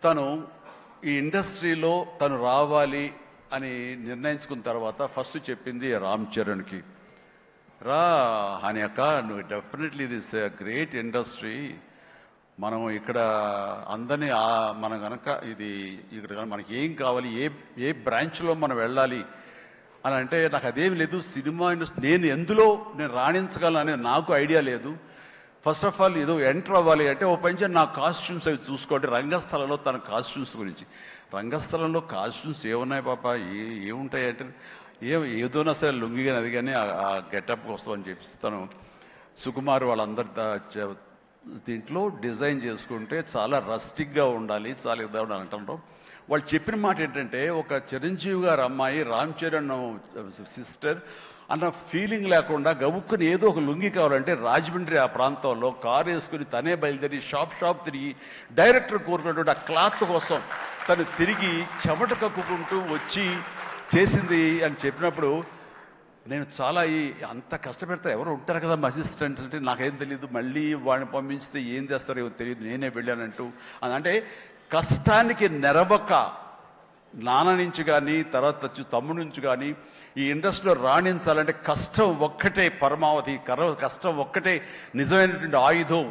తను ఈ ఇండస్ట్రీలో తను రావాలి అని నిర్ణయించుకున్న తర్వాత ఫస్ట్ చెప్పింది రామ్ చరణ్కి, రా అని అక్క, నువ్వు డెఫినెట్లీ దిస్ గ్రేట్ ఇండస్ట్రీ, మనం ఇక్కడ అందరినీ మనం కనుక ఇది ఇక్కడ మనకి ఏం కావాలి, ఏ బ్రాంచ్లో మనం వెళ్ళాలి అని అంటే నాకు అదేం లేదు. సినిమా ఇండస్ట్రీ నేను ఎందులో నేను రాణించగలను అనేది నాకు ఐడియా లేదు. ఫస్ట్ ఆఫ్ ఆల్ ఏదో ఎంటర్ అవ్వాలి అంటే ఓ పని నా కాస్ట్యూమ్స్ అవి చూసుకోండి. రంగస్థలంలో తన కాస్ట్యూమ్స్ గురించి, రంగస్థలంలో కాస్ట్యూమ్స్ ఏమున్నాయి పాప, ఏముంటాయి అంటే ఏదోనా సరే లుంగి కానీ అది కానీ ఆ గెటప్ కోసం అని చెప్పి తను సుకుమార్ వాళ్ళందరి దీంట్లో డిజైన్ చేసుకుంటే చాలా రస్టిక్గా ఉండాలి, చాలా ఇదా ఉండాలి అంటారు. వాళ్ళు చెప్పిన మాట ఏంటంటే, ఒక చిరంజీవి గారు అమ్మాయి రామ్ చరణ్ సిస్టర్ అన్న ఫీలింగ్ లేకుండా గబుక్కుని ఏదో ఒక లుంగి కావాలంటే రాజమండ్రి ఆ ప్రాంతంలో కారు వేసుకుని తనే బయలుదేరి షాప్ తిరిగి డైరెక్టర్ కోరుకున్నటువంటి ఆ క్లాత్ కోసం తను తిరిగి చెమట కక్కుకుంటూ వచ్చి చేసింది అని చెప్పినప్పుడు నేను చాలా అంత కష్టపెడతా ఎవరు ఉంటారు కదా అసిస్టెంట్ అంటే నాకేం తెలియదు, మళ్ళీ వాడిని పంపించితే ఏం చేస్తారో ఏమో తెలియదు, నేనే వెళ్ళానంటూ అంటే కష్టానికి నెరవక నాన్న నుంచి కానీ తర్వాత తమ్ముడు నుంచి కానీ ఈ ఇండస్ట్రీలో రాణించాలంటే కష్టం ఒక్కటే పరమావధి, కష్టం ఒక్కటే నిజమైనటువంటి ఆయుధం,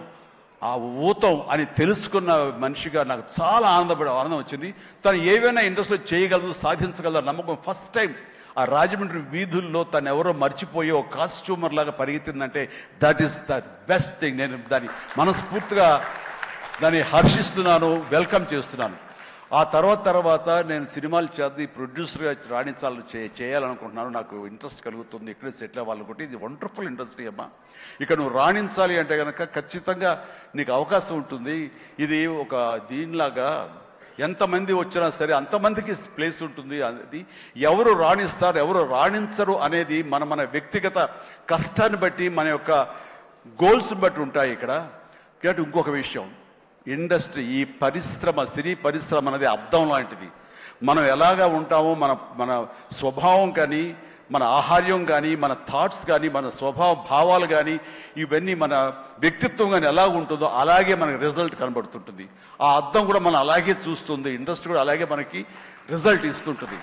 ఆ ఊతం అని తెలుసుకున్న మనిషిగా నాకు చాలా ఆనందం వచ్చింది. తను ఏవైనా ఇండస్ట్రీలో చేయగలదు, సాధించగలదు నమ్మకం. ఫస్ట్ టైం ఆ రాజమండ్రి వీధుల్లో తను ఎవరో మర్చిపోయి ఒక కాస్ట్యూమర్ లాగా పరిగెత్తిందంటే that is the best thing. నేను దాన్ని మనస్ఫూర్తిగా దాన్ని హర్షిస్తున్నాను, వెల్కమ్ చేస్తున్నాను. ఆ తర్వాత నేను సినిమాలు చేసి ప్రొడ్యూసర్గా చేయాలనుకుంటున్నాను. నాకు ఇంట్రెస్ట్ కలుగుతుంది, ఇక్కడే సెటిల్ అవ్వాలనుకుంటే ఇది వండర్ఫుల్ ఇండస్ట్రీ అమ్మా. ఇక నువ్వు రాణించాలి అంటే కనుక ఖచ్చితంగా నీకు అవకాశం ఉంటుంది. ఇది ఒక దీనిలాగా ఎంతమంది వచ్చినా సరే అంతమందికి ప్లేస్ ఉంటుంది. అది ఎవరు రాణిస్తారు ఎవరు రాణించరు అనేది మన వ్యక్తిగత కష్టాన్ని బట్టి మన యొక్క గోల్స్ని బట్టి ఉంటాయి. ఇక్కడ ఇంకొక విషయం, ఇండస్ట్రీ ఈ పరిశ్రమ సినీ పరిశ్రమ అనేది అద్దం లాంటిది. మనం ఎలాగా ఉంటామో మన స్వభావం కానీ మన ఆహార్యం కానీ మన థాట్స్ కానీ మన స్వభావ భావాలు కానీ ఇవన్నీ మన వ్యక్తిత్వం కానీ ఎలా ఉంటుందో అలాగే మనకి రిజల్ట్ కనబడుతుంటుంది. ఆ అద్దం కూడా మనం అలాగే చూస్తుంది, ఇండస్ట్రీ కూడా అలాగే మనకి రిజల్ట్ ఇస్తుంటుంది.